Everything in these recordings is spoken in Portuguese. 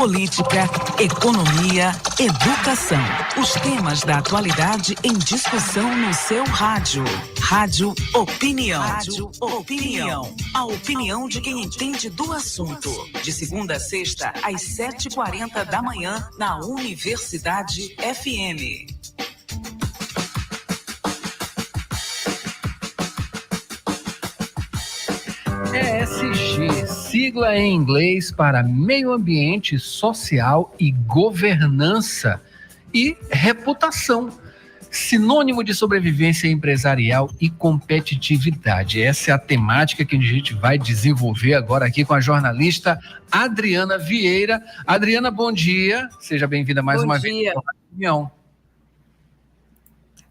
Política, economia, educação. Os temas da atualidade em discussão no seu rádio. Rádio Opinião. Rádio Opinião. A opinião de quem entende do assunto. De segunda a sexta, às 7h40 da manhã, na Universidade FM. ESG, sigla em inglês para Meio Ambiente, Social e Governança, e reputação, sinônimo de sobrevivência empresarial e competitividade. Essa é a temática que a gente vai desenvolver agora aqui com a jornalista Adriana Vieira. Adriana, bom dia, seja bem-vinda mais uma vez à reunião.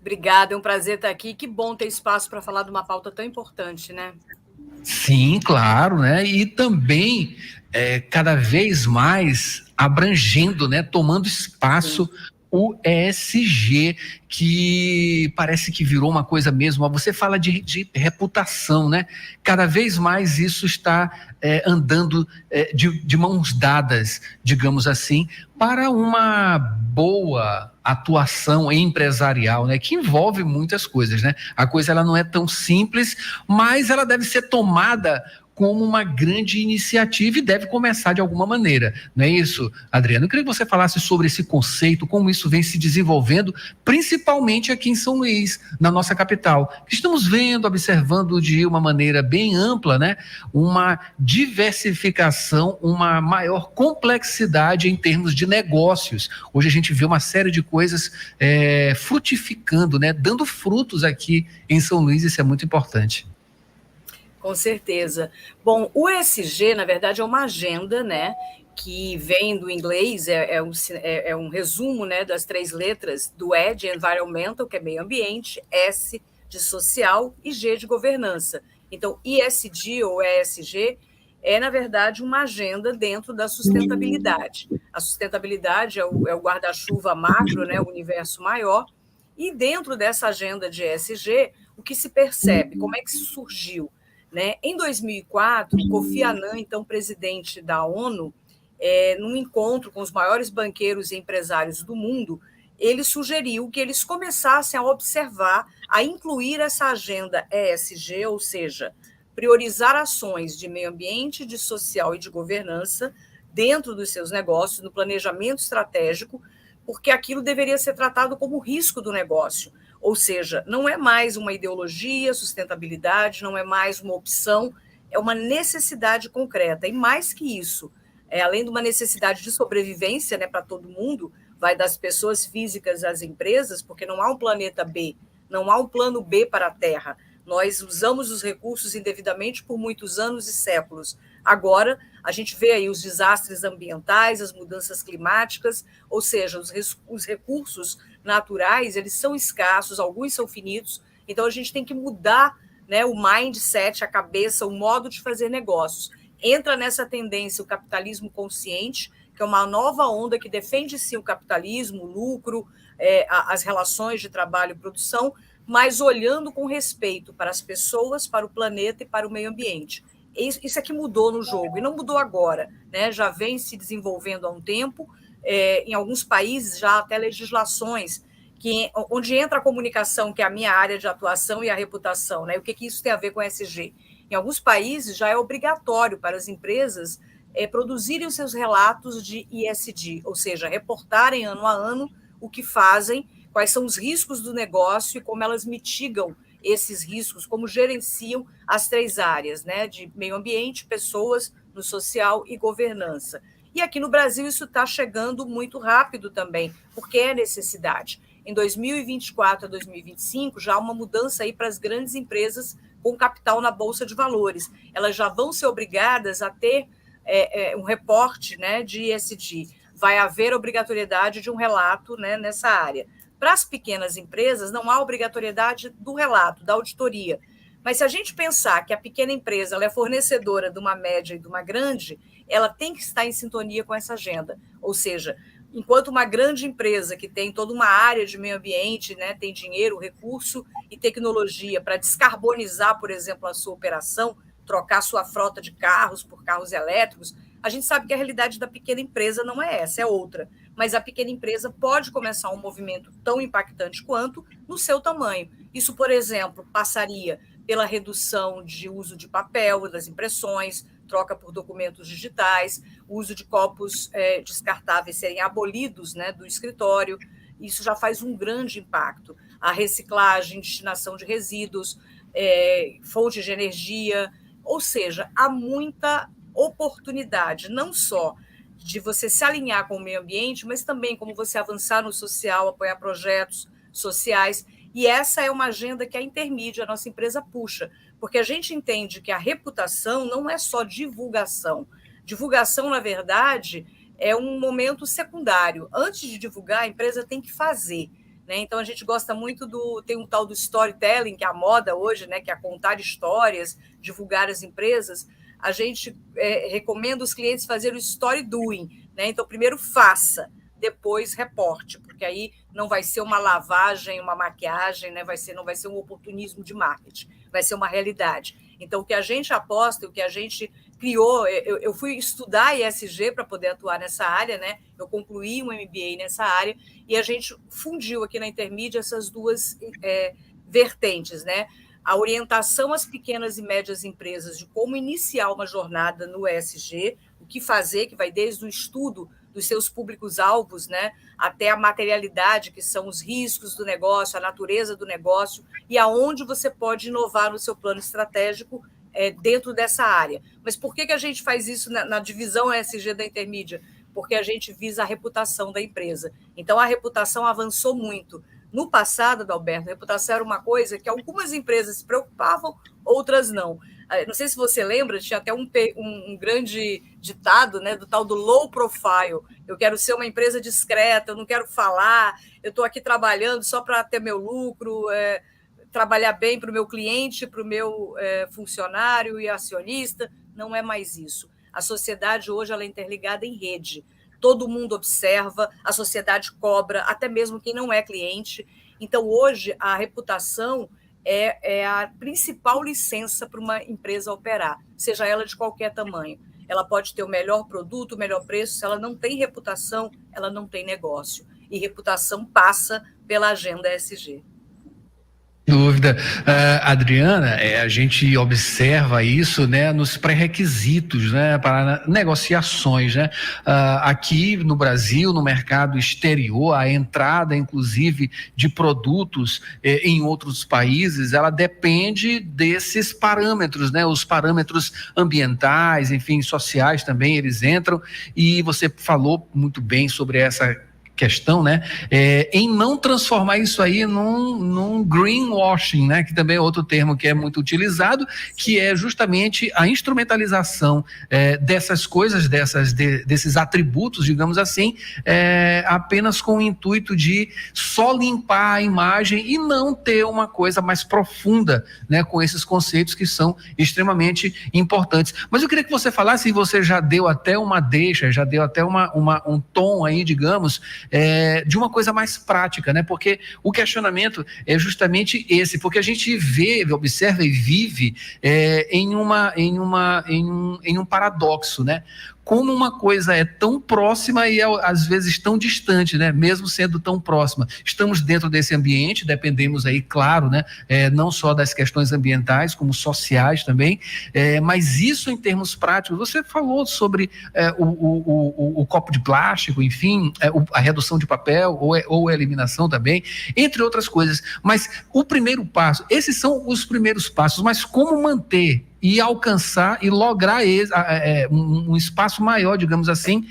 Obrigada, é um prazer estar aqui. Que bom ter espaço para falar de uma pauta tão importante, né? Sim, claro, né? E também cada vez mais abrangendo, né? Tomando espaço o ESG, que parece que virou uma coisa mesmo. Você fala de reputação, né? Cada vez mais isso está andando de mãos dadas, digamos assim, para uma boa atuação empresarial, né, que envolve muitas coisas, né? A coisa ela não é tão simples, mas ela deve ser tomada como uma grande iniciativa e deve começar de alguma maneira, não é isso, Adriano? Eu queria que você falasse sobre esse conceito, como isso vem se desenvolvendo, principalmente aqui em São Luís, na nossa capital, que estamos vendo, observando de uma maneira bem ampla, né, uma diversificação, uma maior complexidade em termos de negócios. Hoje a gente vê uma série de coisas frutificando, né, dando frutos aqui em São Luís, isso é muito importante. Com certeza. Bom, o ESG, na verdade, é uma agenda, né, que vem do inglês, é um resumo, né, das 3 letras do E de environmental, que é meio ambiente, S de social e G de governança. Então, ESG ou ESG é, na verdade, uma agenda dentro da sustentabilidade. A sustentabilidade é o guarda-chuva macro, né, o universo maior, e dentro dessa agenda de ESG, o que se percebe? Como é que isso surgiu? Né? Em 2004, Kofi Annan, então presidente da ONU, num encontro com os maiores banqueiros e empresários do mundo, ele sugeriu que eles começassem a observar, a incluir essa agenda ESG, ou seja, priorizar ações de meio ambiente, de social e de governança dentro dos seus negócios, no planejamento estratégico, porque aquilo deveria ser tratado como risco do negócio. Ou seja, não é mais uma ideologia, sustentabilidade, não é mais uma opção, é uma necessidade concreta. E mais que isso, além de uma necessidade de sobrevivência, né, para todo mundo, vai das pessoas físicas às empresas, porque não há um planeta B, não há um plano B para a Terra. Nós usamos os recursos indevidamente por muitos anos e séculos. Agora, a gente vê aí os desastres ambientais, as mudanças climáticas, ou seja, os recursos naturais, eles são escassos, alguns são finitos, então a gente tem que mudar, né, o mindset, a cabeça, o modo de fazer negócios. Entra nessa tendência o capitalismo consciente, que é uma nova onda que defende sim o capitalismo, o lucro, as relações de trabalho e produção, mas olhando com respeito para as pessoas, para o planeta e para o meio ambiente. Isso é que mudou no jogo, e não mudou agora, né? Já vem se desenvolvendo há um tempo, em alguns países já há até legislações onde entra a comunicação, que é a minha área de atuação, e a reputação, né? O que isso tem a ver com ESG? Em alguns países já é obrigatório para as empresas produzirem os seus relatos de ESG, ou seja, reportarem ano a ano o que fazem, quais são os riscos do negócio e como elas mitigam esses riscos, como gerenciam as 3 áreas, né, de meio ambiente, pessoas, no social e governança. E aqui no Brasil isso está chegando muito rápido também, porque é necessidade. Em 2024 a 2025, já há uma mudança aí para as grandes empresas com capital na Bolsa de Valores. Elas já vão ser obrigadas a ter um reporte, né, de ESG. Vai haver obrigatoriedade de um relato, né, nessa área. Para as pequenas empresas, não há obrigatoriedade do relato, da auditoria. Mas se a gente pensar que a pequena empresa ela é fornecedora de uma média e de uma grande, ela tem que estar em sintonia com essa agenda. Ou seja, enquanto uma grande empresa que tem toda uma área de meio ambiente, né, tem dinheiro, recurso e tecnologia para descarbonizar, por exemplo, a sua operação, trocar sua frota de carros por carros elétricos, A gente sabe que a realidade da pequena empresa não é essa, é outra. Mas a pequena empresa pode começar um movimento tão impactante quanto no seu tamanho. Isso, por exemplo, passaria pela redução de uso de papel, das impressões, troca por documentos digitais, o uso de copos descartáveis serem abolidos, né, do escritório. Isso já faz um grande impacto. A reciclagem, destinação de resíduos, fontes de energia, ou seja, há muita oportunidade, não só de você se alinhar com o meio ambiente, mas também como você avançar no social, apoiar projetos sociais. E essa é uma agenda que a Intermídia, a nossa empresa, puxa, porque a gente entende que a reputação não é só divulgação. Divulgação, na verdade, é um momento secundário. Antes de divulgar, a empresa tem que fazer. Né? Então, a gente gosta muito tem um tal do storytelling, que é a moda hoje, né? Que é contar histórias, divulgar as empresas. A gente recomenda os clientes fazerem o story doing. Né? Então, primeiro faça, depois reporte, porque aí não vai ser uma lavagem, uma maquiagem, né? Não vai ser um oportunismo de marketing, vai ser uma realidade. Então, o que a gente aposta, o que a gente criou, eu fui estudar ESG para poder atuar nessa área, né? Eu concluí um MBA nessa área e a gente fundiu aqui na Intermídia essas duas vertentes, né? A orientação às pequenas e médias empresas de como iniciar uma jornada no ESG, o que fazer, que vai desde o estudo dos seus públicos-alvos, né, até a materialidade, que são os riscos do negócio, a natureza do negócio, e aonde você pode inovar no seu plano estratégico dentro dessa área. Mas por que a gente faz isso na divisão ESG da Intermídia? Porque a gente visa a reputação da empresa. Então, a reputação avançou muito. No passado, Adalberto, a reputação era uma coisa que algumas empresas se preocupavam, outras não. Não sei se você lembra, tinha até um grande ditado, né, do tal do low profile. Eu quero ser uma empresa discreta, eu não quero falar, eu estou aqui trabalhando só para ter meu lucro, trabalhar bem para o meu cliente, para o meu funcionário e acionista. Não é mais isso. A sociedade hoje ela é interligada em rede. Todo mundo observa, a sociedade cobra, até mesmo quem não é cliente. Então, hoje, a reputação é a principal licença para uma empresa operar, seja ela de qualquer tamanho. Ela pode ter o melhor produto, o melhor preço, se ela não tem reputação, ela não tem negócio. E reputação passa pela agenda ESG. Dúvida. Adriana, a gente observa isso, né, nos pré-requisitos, né, para negociações, né? Aqui no Brasil, no mercado exterior, a entrada, inclusive, de produtos em outros países, ela depende desses parâmetros, né? Os parâmetros ambientais, enfim, sociais também, eles entram, e você falou muito bem sobre essa questão, né, em não transformar isso aí num greenwashing, né, que também é outro termo que é muito utilizado, que é justamente a instrumentalização dessas coisas, desses atributos, digamos assim, apenas com o intuito de só limpar a imagem e não ter uma coisa mais profunda, né, com esses conceitos que são extremamente importantes. Mas eu queria que você falasse, e você já deu até uma deixa, já deu até um tom aí, digamos, de uma coisa mais prática, né? Porque o questionamento é justamente esse, porque a gente observa e vive em um paradoxo, né? Como uma coisa é tão próxima e às vezes tão distante, né? Mesmo sendo tão próxima. Estamos dentro desse ambiente, dependemos aí, claro, né? Não só das questões ambientais, como sociais também, mas isso em termos práticos, você falou sobre o copo de plástico, enfim, a redução de papel ou a eliminação também, entre outras coisas. Mas o primeiro passo, esses são os primeiros passos, mas como manter e alcançar e lograr um espaço maior, digamos assim,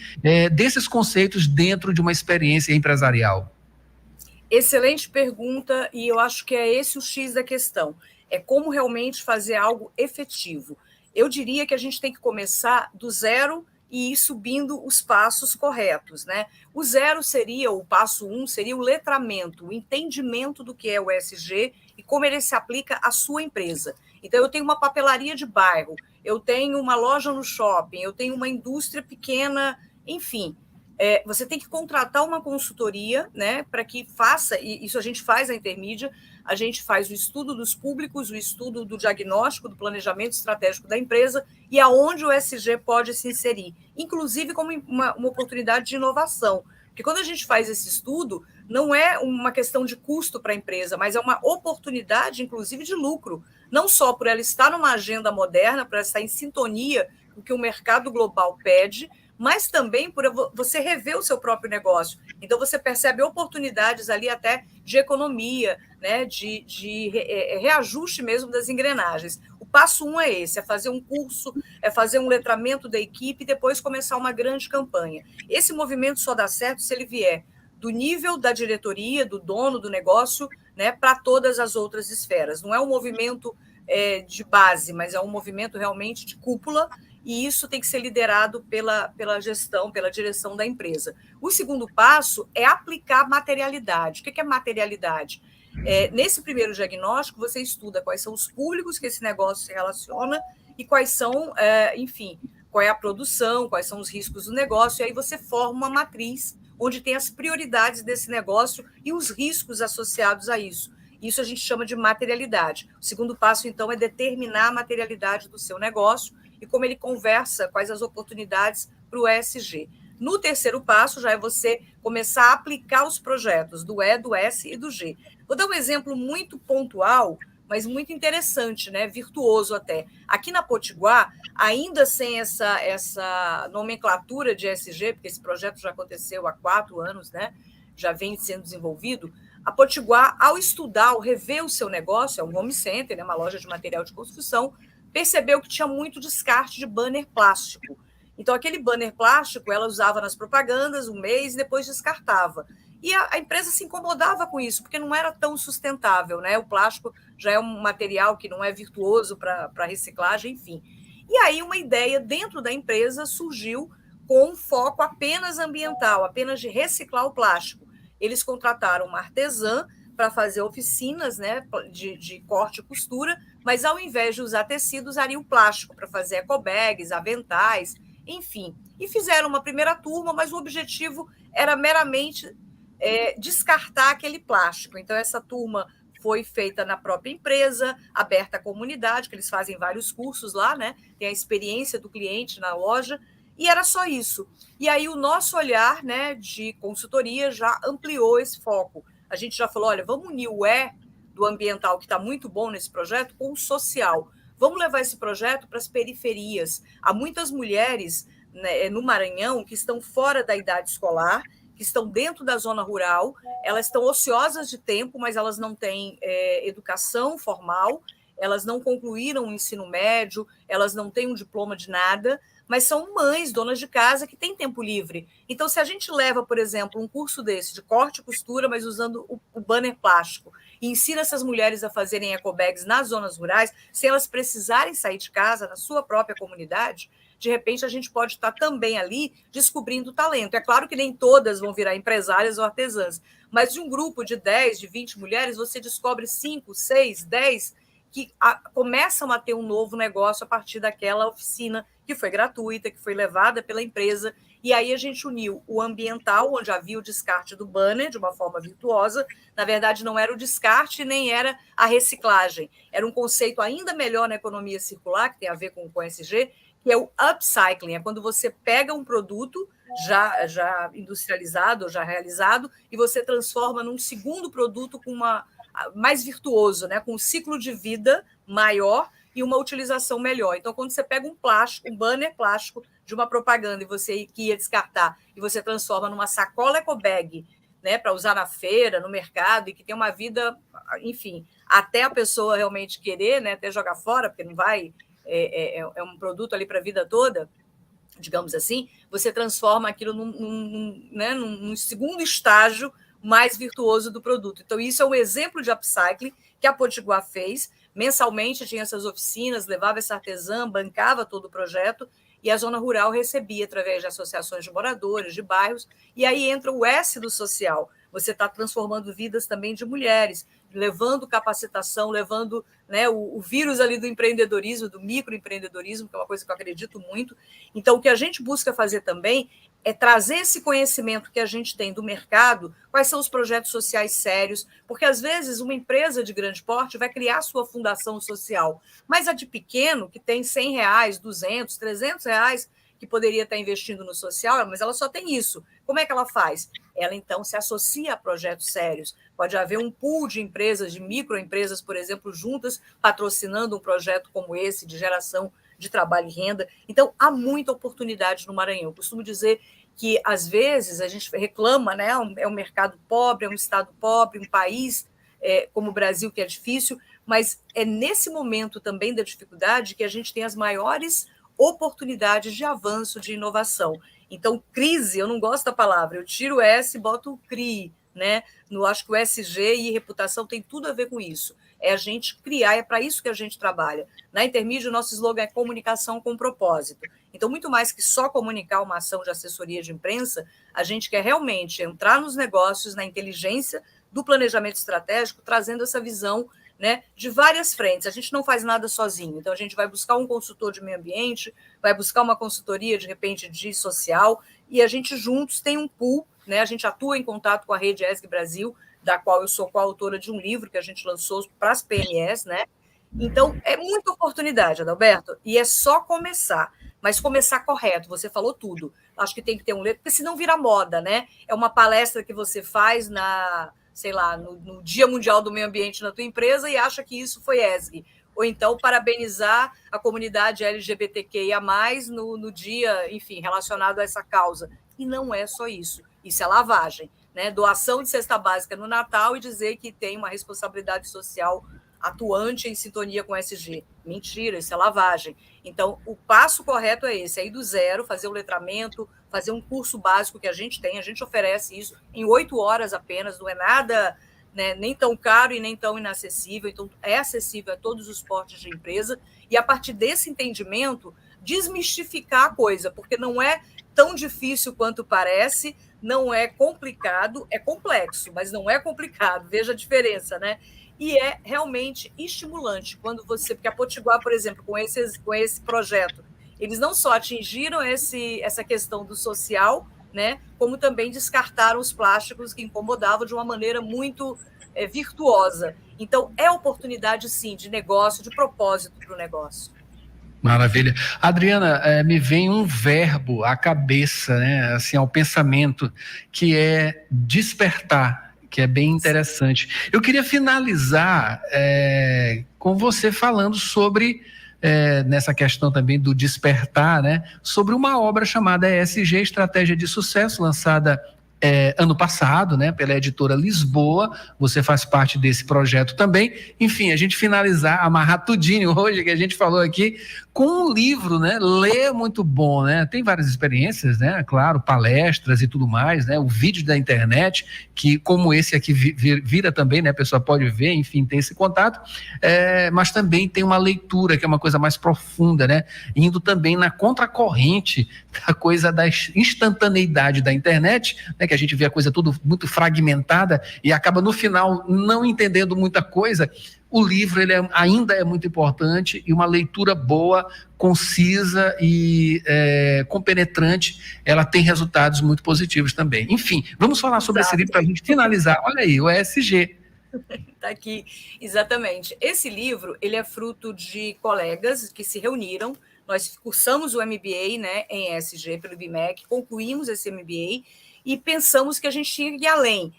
desses conceitos dentro de uma experiência empresarial? Excelente pergunta, e eu acho que é esse o X da questão. É como realmente fazer algo efetivo. Eu diria que a gente tem que começar do zero e ir subindo os passos corretos, né? O zero seria, o passo 1 seria o letramento, o entendimento do que é o ESG e como ele se aplica à sua empresa. Então, eu tenho uma papelaria de bairro, eu tenho uma loja no shopping, eu tenho uma indústria pequena, enfim. você tem que contratar uma consultoria, né, para que faça, e isso a gente faz na Intermídia, a gente faz o estudo dos públicos, o estudo do diagnóstico, do planejamento estratégico da empresa e aonde o ESG pode se inserir, inclusive como uma oportunidade de inovação. Porque quando a gente faz esse estudo, não é uma questão de custo para a empresa, mas é uma oportunidade, inclusive, de lucro, não só por ela estar numa agenda moderna, para estar em sintonia com o que o mercado global pede, mas também por você rever o seu próprio negócio. Então, você percebe oportunidades ali até de economia, né, de reajuste mesmo das engrenagens. O passo 1 é esse, é fazer um curso, é fazer um letramento da equipe e depois começar uma grande campanha. Esse movimento só dá certo se ele vier do nível da diretoria, do dono do negócio, né, para todas as outras esferas. Não é um movimento de base, mas é um movimento realmente de cúpula, e isso tem que ser liderado pela gestão, pela direção da empresa. O segundo passo é aplicar materialidade. O que é materialidade? Nesse primeiro diagnóstico, você estuda quais são os públicos que esse negócio se relaciona e quais são, enfim, qual é a produção, quais são os riscos do negócio, e aí você forma uma matriz onde tem as prioridades desse negócio e os riscos associados a isso. Isso a gente chama de materialidade. O segundo passo, então, é determinar a materialidade do seu negócio e como ele conversa, quais as oportunidades para o ESG. No terceiro passo, já é você começar a aplicar os projetos do E, do S e do G. Vou dar um exemplo muito pontual, mas muito interessante, né? Virtuoso até. Aqui na Potiguar, ainda sem essa nomenclatura de ESG, porque esse projeto já aconteceu há 4 anos, né? Já vem sendo desenvolvido, a Potiguar, ao estudar, ao rever o seu negócio, é um home center, né? Uma loja de material de construção, percebeu que tinha muito descarte de banner plástico. Então, aquele banner plástico, ela usava nas propagandas um mês e depois descartava. E a empresa se incomodava com isso, porque não era tão sustentável, né? O plástico já é um material que não é virtuoso para reciclagem, enfim. E aí uma ideia dentro da empresa surgiu com um foco apenas ambiental, apenas de reciclar o plástico. Eles contrataram uma artesã para fazer oficinas, né, de corte e costura, mas ao invés de usar tecido, usariam plástico para fazer ecobags, aventais, enfim. E fizeram uma primeira turma, mas o objetivo era meramente descartar aquele plástico. Então, essa turma foi feita na própria empresa, aberta à comunidade, que eles fazem vários cursos lá, né? Tem a experiência do cliente na loja, e era só isso. E aí o nosso olhar, né, de consultoria já ampliou esse foco. A gente já falou, olha, vamos unir o E do ambiental, que está muito bom nesse projeto, com o social. Vamos levar esse projeto para as periferias. Há muitas mulheres, né, no Maranhão que estão fora da idade escolar, que estão dentro da zona rural, elas estão ociosas de tempo, mas elas não têm educação formal, elas não concluíram o ensino médio, elas não têm um diploma de nada, mas são mães, donas de casa, que têm tempo livre. Então, se a gente leva, por exemplo, um curso desse, de corte e costura, mas usando o banner plástico, e ensina essas mulheres a fazerem ecobags nas zonas rurais, sem elas precisarem sair de casa, na sua própria comunidade, de repente a gente pode estar também ali descobrindo talento. É claro que nem todas vão virar empresárias ou artesãs, mas de um grupo de 10, de 20 mulheres, você descobre 5, 6, 10 que começam a ter um novo negócio a partir daquela oficina que foi gratuita, que foi levada pela empresa, e aí a gente uniu o ambiental, onde havia o descarte do banner de uma forma virtuosa. Na verdade, não era o descarte, nem era a reciclagem. Era um conceito ainda melhor na economia circular, que tem a ver com o ESG, que é o upcycling, é quando você pega um produto já industrializado, já realizado, e você transforma num segundo produto com mais virtuoso, né? Com um ciclo de vida maior e uma utilização melhor. Então, quando você pega um plástico, um banner plástico de uma propaganda e você que ia descartar, e você transforma numa sacola ecobag, né, para usar na feira, no mercado, e que tem uma vida, enfim, até a pessoa realmente querer, né, até jogar fora, porque não vai... É um produto ali para a vida toda, digamos assim, você transforma aquilo num segundo estágio mais virtuoso do produto. Então, isso é um exemplo de upcycling que a Potiguar fez. Mensalmente tinha essas oficinas, levava essa artesã, bancava todo o projeto, e a zona rural recebia através de associações de moradores, de bairros, e aí entra o S do social. Você está transformando vidas também de mulheres, levando capacitação, levando, né, o vírus ali do empreendedorismo, do microempreendedorismo, que é uma coisa que eu acredito muito. Então, o que a gente busca fazer também é trazer esse conhecimento que a gente tem do mercado, quais são os projetos sociais sérios, porque às vezes uma empresa de grande porte vai criar sua fundação social, mas a de pequeno, que tem R$100, 200, R$300, que poderia estar investindo no social, mas ela só tem isso. Como é que ela faz? Ela, então, se associa a projetos sérios. Pode haver um pool de empresas, de microempresas, por exemplo, juntas, patrocinando um projeto como esse, de geração de trabalho e renda. Então, há muita oportunidade no Maranhão. Eu costumo dizer que, às vezes, a gente reclama, né? É um mercado pobre, é um estado pobre, um país como o Brasil, que é difícil, mas é nesse momento também da dificuldade que a gente tem as maiores oportunidades de avanço, de inovação. Então, crise, eu não gosto da palavra, eu tiro o S e boto o CRI, né? Acho que o SG e reputação tem tudo a ver com isso. É a gente criar, é para isso que a gente trabalha. Na Intermídia, o nosso slogan é comunicação com propósito. Então, muito mais que só comunicar uma ação de assessoria de imprensa, a gente quer realmente entrar nos negócios, na inteligência do planejamento estratégico, trazendo essa visão, né, de várias frentes. A gente não faz nada sozinho. Então, a gente vai buscar um consultor de meio ambiente, vai buscar uma consultoria, de repente, de social, e a gente juntos tem um pool, né? A gente atua em contato com a Rede ESG Brasil, da qual eu sou coautora de um livro que a gente lançou para as PMEs, né? Então, é muita oportunidade, Adalberto, e é só começar, mas começar correto, você falou tudo. Acho que tem que ter um letra, porque senão vira moda, né? É uma palestra que você faz sei lá, no Dia Mundial do Meio Ambiente na tua empresa e acha que isso foi ESG. Ou então parabenizar a comunidade LGBTQIA+, no dia, enfim, relacionado a essa causa. E não é só isso. Isso é lavagem, né? Doação de cesta básica no Natal e dizer que tem uma responsabilidade social atuante em sintonia com o SG. Mentira, isso é lavagem. Então, o passo correto é esse, é ir do zero, fazer o letramento, fazer um curso básico que a gente tem, a gente oferece isso em 8 horas apenas, não é nada, né, nem tão caro e nem tão inacessível, então é acessível a todos os portes de empresa, e a partir desse entendimento, desmistificar a coisa, porque não é tão difícil quanto parece, não é complicado, é complexo, mas não é complicado, veja a diferença, né? E é realmente estimulante quando você... Porque a Potiguar, por exemplo, com esse projeto, eles não só atingiram essa questão do social, né, como também descartaram os plásticos que incomodavam de uma maneira muito virtuosa. Então, é oportunidade, sim, de negócio, de propósito para o negócio. Maravilha. Adriana, me vem um verbo à cabeça, né, assim, ao pensamento, que é despertar, que é bem interessante. Eu queria finalizar com você falando sobre, nessa questão também do despertar, né, sobre uma obra chamada ESG, Estratégia de Sucesso, lançada ano passado, né, pela editora Lisboa. Você faz parte desse projeto também. Enfim, a gente finalizar, amarrar tudinho hoje que a gente falou aqui com um livro, né? Ler é muito bom, né? Tem várias experiências, né? Claro, palestras e tudo mais, né? O vídeo da internet, que como esse aqui vira também, né? A pessoa pode ver, enfim, tem esse contato, mas também tem uma leitura que é uma coisa mais profunda, né? Indo também na contracorrente da coisa da instantaneidade da internet, né? Que a gente vê a coisa tudo muito fragmentada e acaba no final não entendendo muita coisa. O livro ainda é muito importante, e uma leitura boa, concisa e compenetrante, ela tem resultados muito positivos também. Enfim, vamos falar sobre esse livro para a gente finalizar. Olha aí, o ESG. Está aqui, exatamente. Esse livro, ele é fruto de colegas que se reuniram. Nós cursamos o MBA, né, em ESG pelo IBMEC, concluímos esse MBA e pensamos que a gente tinha que ir além.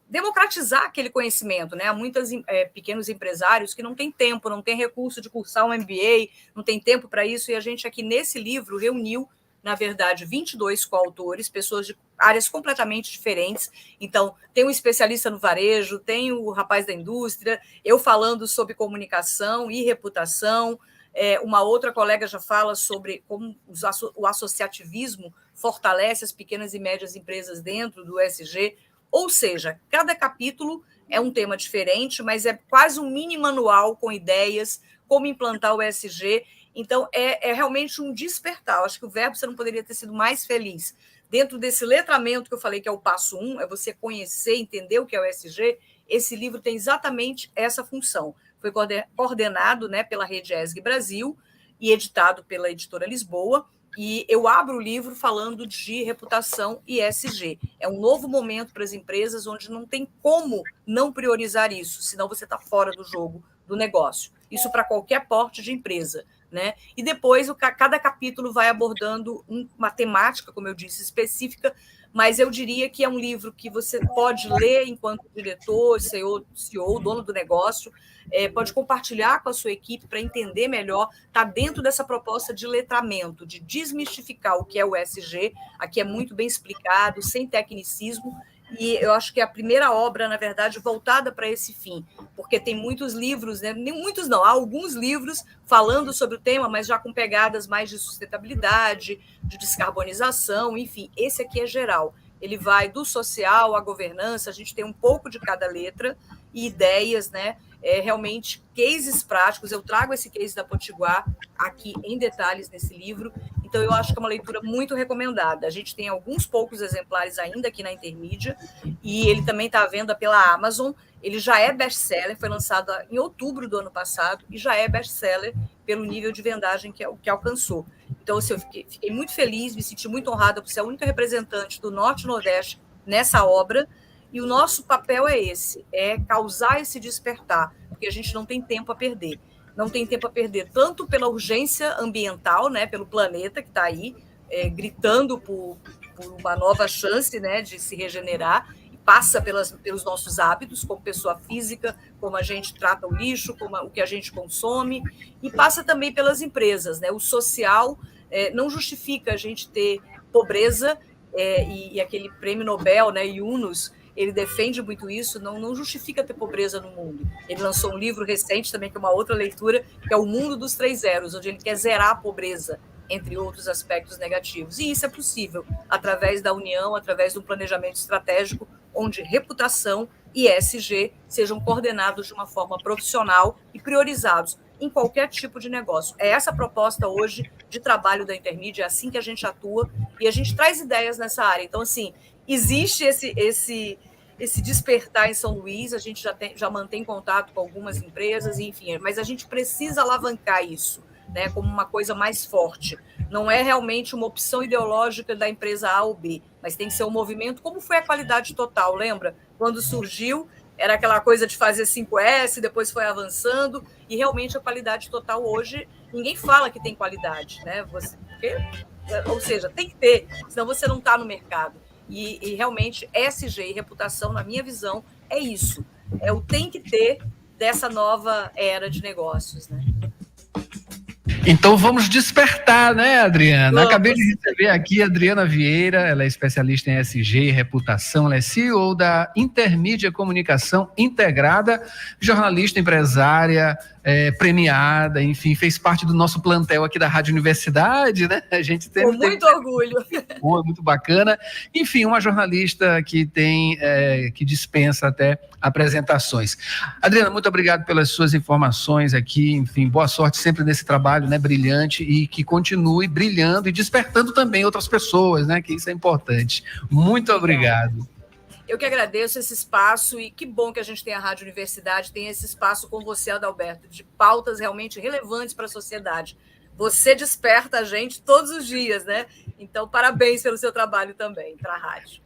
Democratizar aquele conhecimento, né? Há muitos pequenos empresários que não têm tempo, não têm recurso de cursar um MBA, não tem tempo para isso, e a gente aqui nesse livro reuniu, na verdade, 22 coautores, pessoas de áreas completamente diferentes. Então, tem um especialista no varejo, tem o rapaz da indústria, eu falando sobre comunicação e reputação, uma outra colega já fala sobre como o associativismo fortalece as pequenas e médias empresas dentro do ESG. Ou seja, cada capítulo é um tema diferente, mas é quase um mini manual com ideias, como implantar o ESG. Então, é realmente um despertar. Acho que o verbo você não poderia ter sido mais feliz. Dentro desse letramento que eu falei que é o passo 1, é você conhecer, entender o que é o ESG, esse livro tem exatamente essa função. Foi coordenado, né, pela Rede ESG Brasil e editado pela editora Lisboa, E eu abro o livro falando de reputação e ESG. É um novo momento para as empresas onde não tem como não priorizar isso, senão você está fora do jogo do negócio. Isso para qualquer porte de empresa, né? E depois cada capítulo vai abordando uma temática, como eu disse, específica, mas eu diria que é um livro que você pode ler enquanto diretor, CEO, dono do negócio, pode compartilhar com a sua equipe para entender melhor, está dentro dessa proposta de letramento, de desmistificar o que é o ESG, aqui é muito bem explicado, sem tecnicismo, e eu acho que é a primeira obra, na verdade, voltada para esse fim, porque tem muitos livros, né? Nem muitos não, há alguns livros falando sobre o tema, mas já com pegadas mais de sustentabilidade, de descarbonização, enfim, esse aqui é geral. Ele vai do social à governança, a gente tem um pouco de cada letra e ideias, né? Realmente cases práticos. Eu trago esse case da Potiguar aqui em detalhes nesse livro, então eu acho que é uma leitura muito recomendada. A gente tem alguns poucos exemplares ainda aqui na Intermídia e ele também está à venda pela Amazon. Ele já é best-seller, foi lançado em outubro do ano passado e já é best-seller pelo nível de vendagem que alcançou. Então, assim, eu fiquei muito feliz, me senti muito honrada por ser a única representante do Norte e Nordeste nessa obra. E o nosso papel é esse, é causar esse despertar, porque a gente não tem tempo a perder. Não tem tempo a perder tanto pela urgência ambiental, né, pelo planeta que está aí, gritando por uma nova chance, né, de se regenerar, e passa pelos nossos hábitos, como pessoa física, como a gente trata o lixo, como o que a gente consome, e passa também pelas empresas, né? O social não justifica a gente ter pobreza, e aquele prêmio Nobel, né, Yunus, ele defende muito isso, não justifica ter pobreza no mundo. Ele lançou um livro recente também, que é uma outra leitura, que é O Mundo dos Três Zeros, onde ele quer zerar a pobreza, entre outros aspectos negativos. E isso é possível através da união, através de um planejamento estratégico, onde reputação e ESG sejam coordenados de uma forma profissional e priorizados em qualquer tipo de negócio. É essa a proposta hoje de trabalho da Intermídia, é assim que a gente atua, e a gente traz ideias nessa área. Então, assim, existe esse despertar em São Luís, a gente já mantém contato com algumas empresas, enfim, mas a gente precisa alavancar isso, né, como uma coisa mais forte. Não é realmente uma opção ideológica da empresa A ou B, mas tem que ser um movimento, como foi a qualidade total, lembra? Quando surgiu, era aquela coisa de fazer 5S, depois foi avançando, e realmente a qualidade total hoje, ninguém fala que tem qualidade, né? Ou seja, tem que ter, senão você não está no mercado. E realmente ESG e reputação, na minha visão, é isso. É o tem que ter dessa nova era de negócios, né? Então vamos despertar, né, Adriana? Vamos. Acabei de receber aqui a Adriana Vieira, ela é especialista em ESG e reputação, ela é CEO da Intermídia Comunicação Integrada, jornalista, empresária, premiada, enfim, fez parte do nosso plantel aqui da Rádio Universidade, né? A gente tem muito orgulho. Muito bacana. Enfim, uma jornalista que que dispensa até apresentações. Adriana, muito obrigado pelas suas informações aqui, enfim, boa sorte sempre nesse trabalho, né, brilhante, e que continue brilhando e despertando também outras pessoas, né, que isso é importante. Muito obrigado. Eu que agradeço esse espaço e que bom que a gente tem a Rádio Universidade, tem esse espaço com você, Adalberto, de pautas realmente relevantes para a sociedade. Você desperta a gente todos os dias, né? Então, parabéns pelo seu trabalho também para a rádio.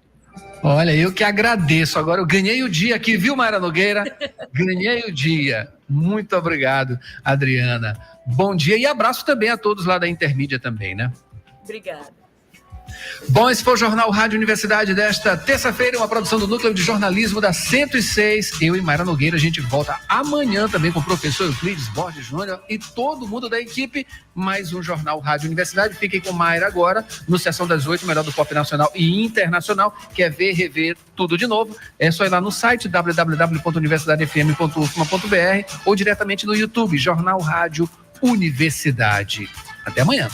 Olha, eu que agradeço. Agora eu ganhei o dia aqui, viu, Mayra Nogueira? Ganhei o dia. Muito obrigado, Adriana. Bom dia e abraço também a todos lá da Intermídia também, né? Obrigada. Bom, esse foi o Jornal Rádio Universidade desta terça-feira, uma produção do Núcleo de Jornalismo da 106. Eu e Mayra Nogueira, a gente volta amanhã também com o professor Euclides Borges Júnior e todo mundo da equipe. Mais um Jornal Rádio Universidade. Fiquem com Mayra agora, no Sessão das 8, melhor do pop nacional e internacional. Quer ver, rever tudo de novo? É só ir lá no site www.universidadefm.ufma.br ou diretamente no YouTube, Jornal Rádio Universidade. Até amanhã.